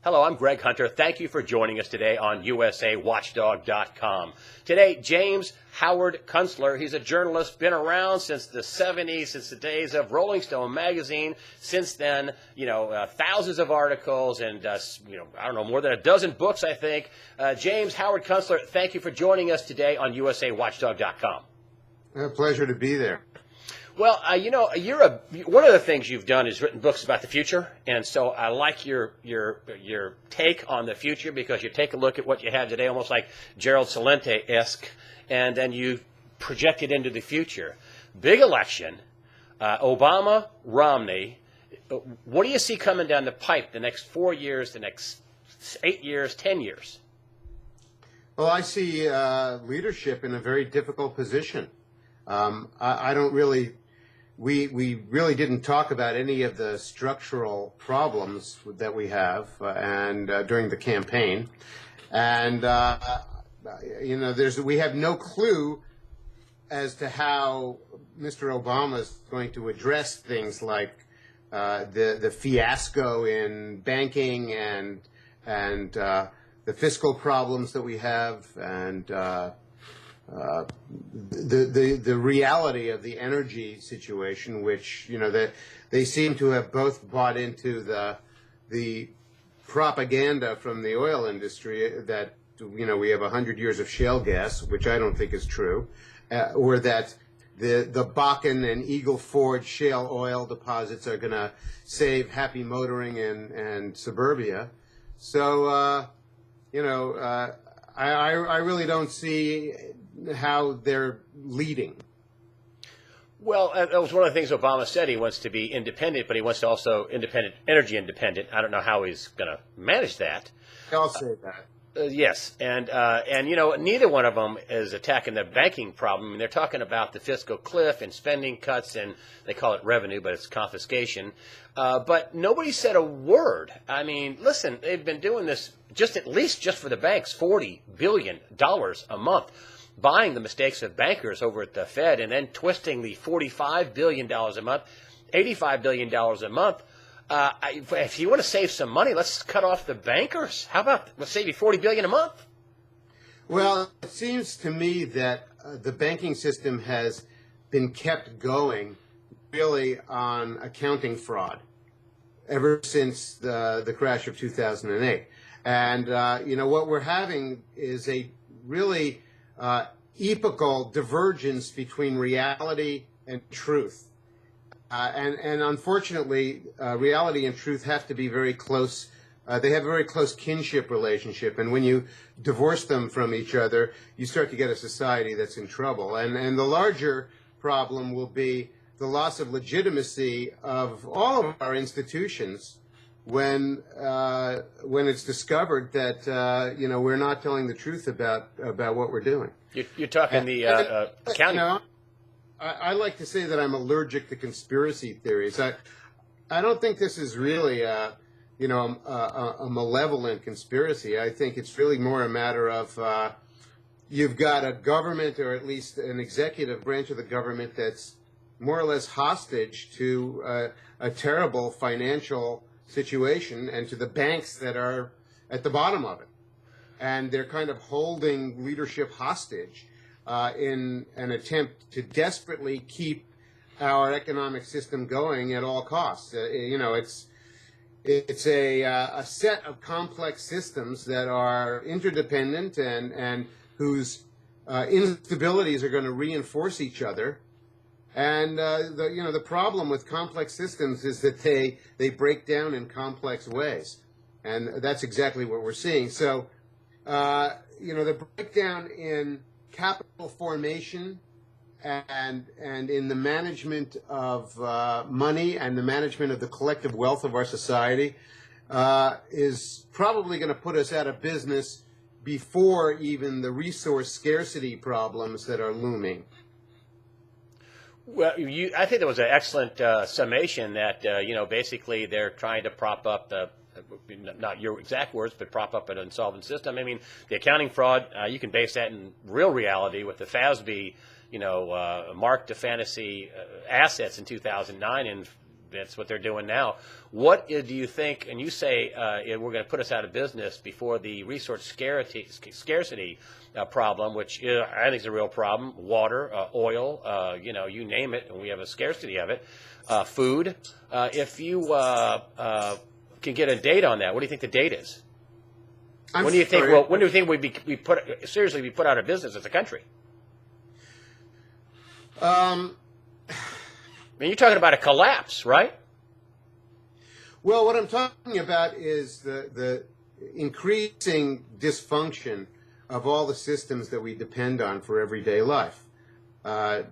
Hello, I'm Greg Hunter. Thank you for joining us today on USAWatchdog.com. Today, James Howard Kunstler. He's a journalist, been around since the 70s, since the days of Rolling Stone magazine. Since then, thousands of articles and, I don't know, more than a dozen books, I think. James Howard Kunstler, thank you for joining us today on USAWatchdog.com. A pleasure to be there. Well, one of the things you've done is written books about the future, and so I like your take on the future because you take a look at what you have today, almost like Gerald Celente-esque, and then you project it into the future. Big election, Obama, Romney. What do you see coming down the pipe the next 4 years, the next 8 years, 10 years? Well, I see leadership in a very difficult position. I don't really. We really didn't talk about any of the structural problems that we have, and during the campaign, and we have no clue as to how Mr. Obama is going to address things like the fiasco in banking and the fiscal problems that we have, and the reality of the energy situation, which that they seem to have both bought into the propaganda from the oil industry that we have 100 years of shale gas, which I don't think is true, or that the Bakken and Eagle Ford shale oil deposits are going to save happy motoring and suburbia. So I really don't see how they're leading. Well, that was one of the things Obama said. He wants to be independent, but he wants to also energy independent. I don't know how he's going to manage that. I'll say that. Yes, and neither one of them is attacking the banking problem. I mean, they're talking about the fiscal cliff and spending cuts, and they call it revenue, but it's confiscation. But nobody said a word. I mean, listen, they've been doing this at least for the banks, $40 billion a month, buying the mistakes of bankers over at the Fed and then twisting the $45 billion a month, $85 billion a month. If you want to save some money, let's cut off the bankers. How about let's save you $40 billion a month? Well, it seems to me that the banking system has been kept going really on accounting fraud ever since the crash of 2008. And, what we're having is a really epochal divergence between reality and truth. And unfortunately, reality and truth have to be very close. They have a very close kinship relationship. And when you divorce them from each other, you start to get a society that's in trouble. And the larger problem will be the loss of legitimacy of all of our institutions when it's discovered that we're not telling the truth about what we're doing. You're talking the accounting. I like to say that I'm allergic to conspiracy theories. I don't think this is really a malevolent conspiracy. I think it's really more a matter of you've got a government, or at least an executive branch of the government, that's more or less hostage to a terrible financial situation and to the banks that are at the bottom of it. And they're kind of holding leadership hostage in an attempt to desperately keep our economic system going at all costs. It's a set of complex systems that are interdependent and whose instabilities are going to reinforce each other. And the problem with complex systems is that they break down in complex ways, and that's exactly what we're seeing. So the breakdown in capital formation and in the management of money and the management of the collective wealth of our society is probably going to put us out of business before even the resource scarcity problems that are looming. Well, I think there was an excellent summation that, basically they're trying to prop up not your exact words, but prop up an insolvent system. I mean, the accounting fraud, you can base that in real reality with the FASB, marked to fantasy assets in 2009 and That's what they're doing now. What do you think? And you say we're going to put us out of business before the resource scarcity problem, which I think is a real problem. Water, oil, you name it, and we have a scarcity of it. Food. If you can get a date on that, what do you think the date is? When do you think? Well, when do you think we'd be put out of business as a country? I mean, you're talking about a collapse, right? Well, what I'm talking about is the increasing dysfunction of all the systems that we depend on for everyday life,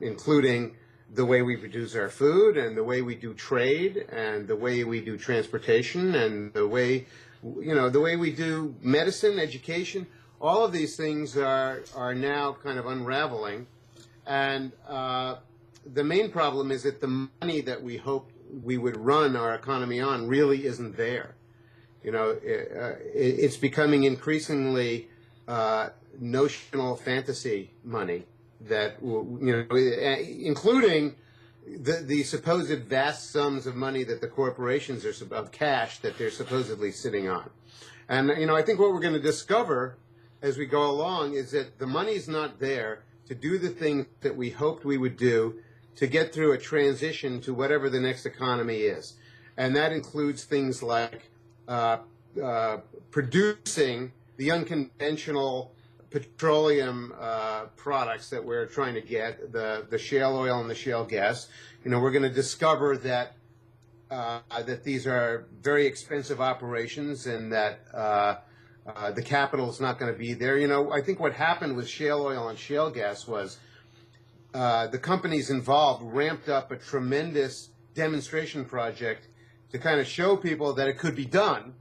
including the way we produce our food and the way we do trade and the way we do transportation and the way we do medicine, education. All of these things are now kind of unraveling. And the main problem is that the money that we hoped we would run our economy on really isn't there. It's becoming increasingly notional fantasy money that, including the supposed vast sums of money that the corporations are of cash that they're supposedly sitting on. And, I think what we're going to discover as we go along is that the money's not there to do the things that we hoped we would do to get through a transition to whatever the next economy is. And that includes things like producing the unconventional petroleum products that we're trying to get, the shale oil and the shale gas. We're going to discover that these are very expensive operations and that the capital is not going to be there. I think what happened with shale oil and shale gas was the companies involved ramped up a tremendous demonstration project to kind of show people that it could be done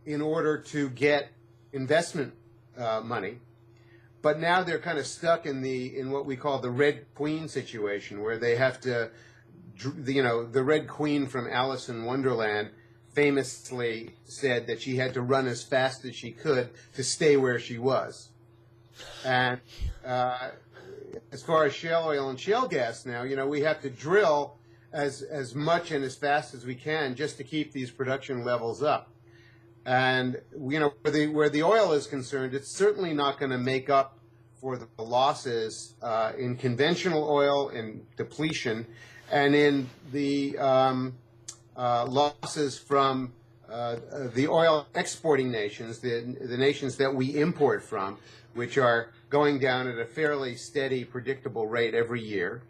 in order to get investment money. But now they're kind of stuck in what we call the Red Queen situation, where they have to, the Red Queen from Alice in Wonderland famously said that she had to run as fast as she could to stay where she was. And as far as shale oil and shale gas now, we have to drill as much and as fast as we can just to keep these production levels up. And, where the oil is concerned, it's certainly not going to make up for the losses in conventional oil and depletion and in the losses from the oil exporting nations, the nations that we import from, which are going down at a fairly steady, predictable rate every year.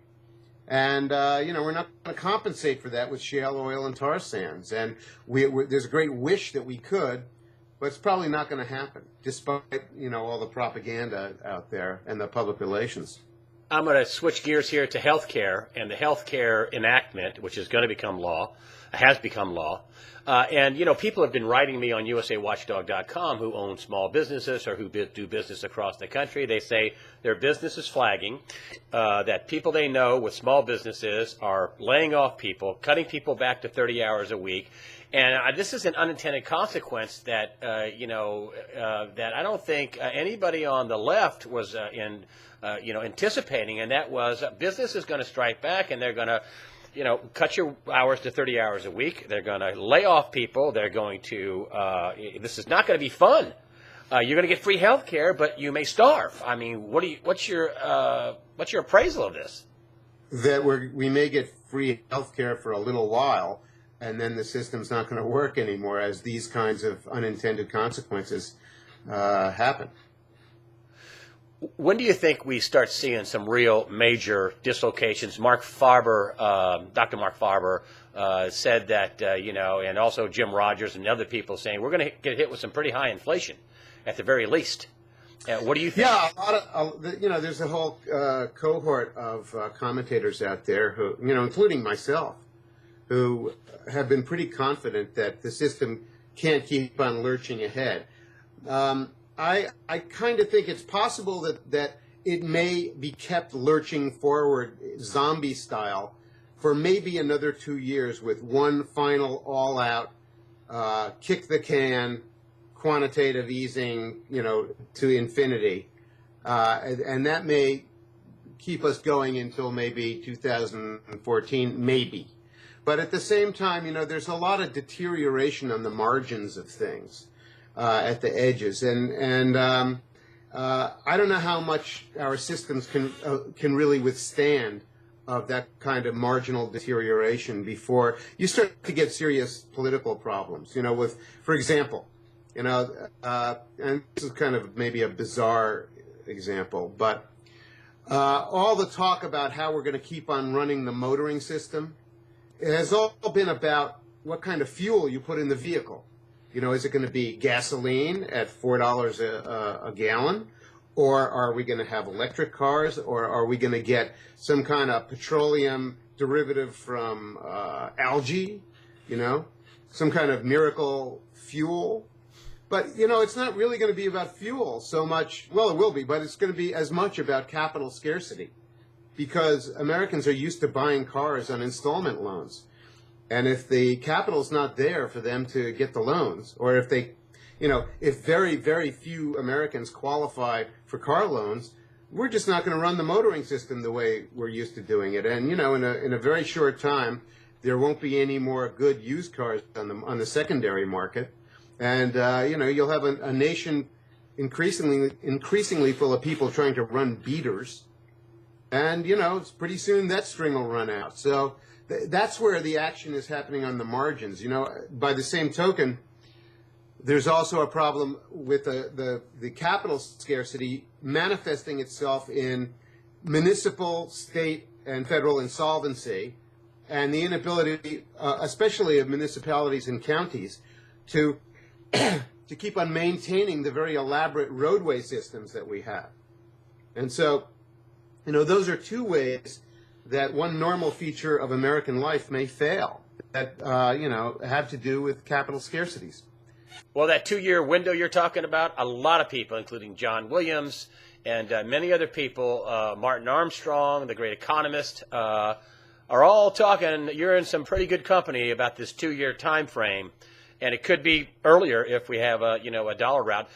And, we're not going to compensate for that with shale oil and tar sands. And there's a great wish that we could, but it's probably not going to happen, despite, all the propaganda out there and the public relations. I'm going to switch gears here to healthcare and the healthcare enactment, which is going to become law, has become law. And people have been writing me on USAWatchdog.com who own small businesses or who do business across the country. They say their business is flagging, that people they know with small businesses are laying off people, cutting people back to 30 hours a week. And this is an unintended consequence that, that I don't think anybody on the left was anticipating, and that was business is going to strike back, and they're going to cut your hours to 30 hours a week. They're going to lay off people. They're going to, this is not going to be fun. You're going to get free health care, but you may starve. I mean, what's your appraisal of this? That we may get free health care for a little while, and then the system's not going to work anymore as these kinds of unintended consequences happen. When do you think we start seeing some real major dislocations? Dr. Mark Farber said that, and also Jim Rogers and other people saying we're going to get hit with some pretty high inflation at the very least. What do you think? Yeah, there's a whole cohort of commentators out there who, including myself, who have been pretty confident that the system can't keep on lurching ahead. I kind of think it's possible that it may be kept lurching forward zombie style for maybe another 2 years with one final all-out kick the can quantitative easing, to infinity. And that may keep us going until maybe 2014, maybe. But at the same time, there's a lot of deterioration on the margins of things, at the edges, and I don't know how much our systems can really withstand of that kind of marginal deterioration before you start to get serious political problems. With, for example, and this is kind of maybe a bizarre example, but all the talk about how we're going to keep on running the motoring system, it has all been about what kind of fuel you put in the vehicle. Is it going to be gasoline at $4 a gallon? Or are we going to have electric cars? Or are we going to get some kind of petroleum derivative from algae? Some kind of miracle fuel? But, it's not really going to be about fuel so much. Well, it will be, but it's going to be as much about capital scarcity. Because Americans are used to buying cars on installment loans. And if the capital's not there for them to get the loans, or if if very, very few Americans qualify for car loans, we're just not going to run the motoring system the way we're used to doing it. And, in a very short time, there won't be any more good used cars on the secondary market. And, you'll have a nation increasingly full of people trying to run beaters. And, it's pretty soon that string will run out. So that's where the action is happening on the margins. By the same token, there's also a problem with the capital scarcity manifesting itself in municipal, state, and federal insolvency, and the inability, especially of municipalities and counties, to keep on maintaining the very elaborate roadway systems that we have. And so, those are two ways that one normal feature of American life may fail, that, have to do with capital scarcities. Well, that 2-year window you're talking about, a lot of people, including John Williams and many other people, Martin Armstrong, the great economist, are all talking. You're in some pretty good company about this 2-year time frame, and it could be earlier if we have a dollar route.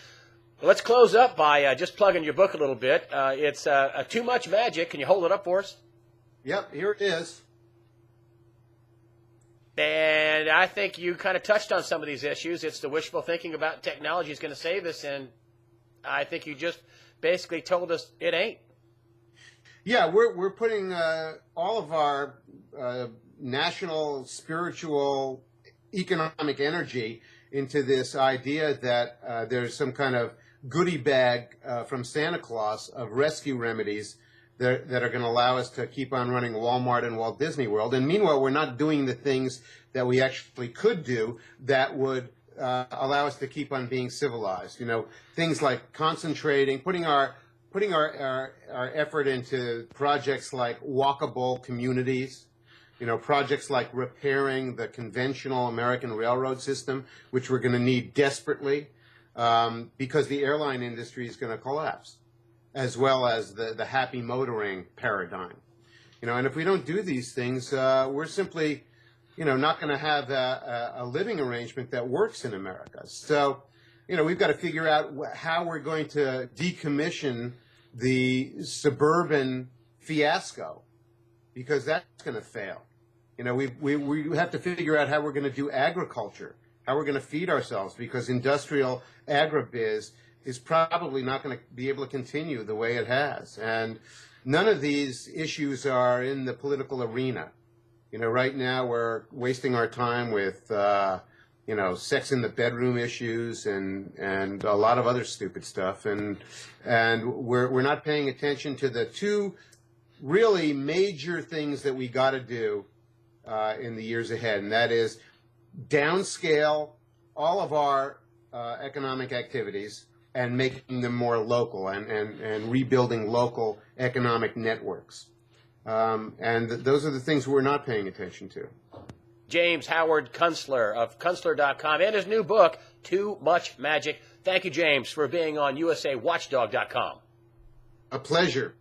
Let's close up by just plugging your book a little bit. It's Too Much Magic. Can you hold it up for us? Yep, here it is. And I think you kind of touched on some of these issues. It's the wishful thinking about technology is going to save us, and I think you just basically told us it ain't. Yeah, we're putting all of our national, spiritual, economic energy into this idea that there's some kind of goodie bag from Santa Claus of rescue remedies that are going to allow us to keep on running Walmart and Walt Disney World. And meanwhile, we're not doing the things that we actually could do that would allow us to keep on being civilized. Things like concentrating, putting our effort into projects like walkable communities, projects like repairing the conventional American railroad system, which we're going to need desperately because the airline industry is going to collapse, as well as the happy motoring paradigm. And if we don't do these things, we're simply, not going to have a living arrangement that works in America. So, we've got to figure out how we're going to decommission the suburban fiasco, because that's going to fail. We have to figure out how we're going to do agriculture, how we're going to feed ourselves, because industrial agribiz is probably not going to be able to continue the way it has. And none of these issues are in the political arena. Right now we're wasting our time with, sex in the bedroom issues and a lot of other stupid stuff. And we're not paying attention to the two really major things that we got to do in the years ahead. And that is downscale all of our economic activities and making them more local and rebuilding local economic networks. And those are the things we're not paying attention to. James Howard Kunstler of Kunstler.com and his new book, Too Much Magic. Thank you, James, for being on USAWatchdog.com. A pleasure.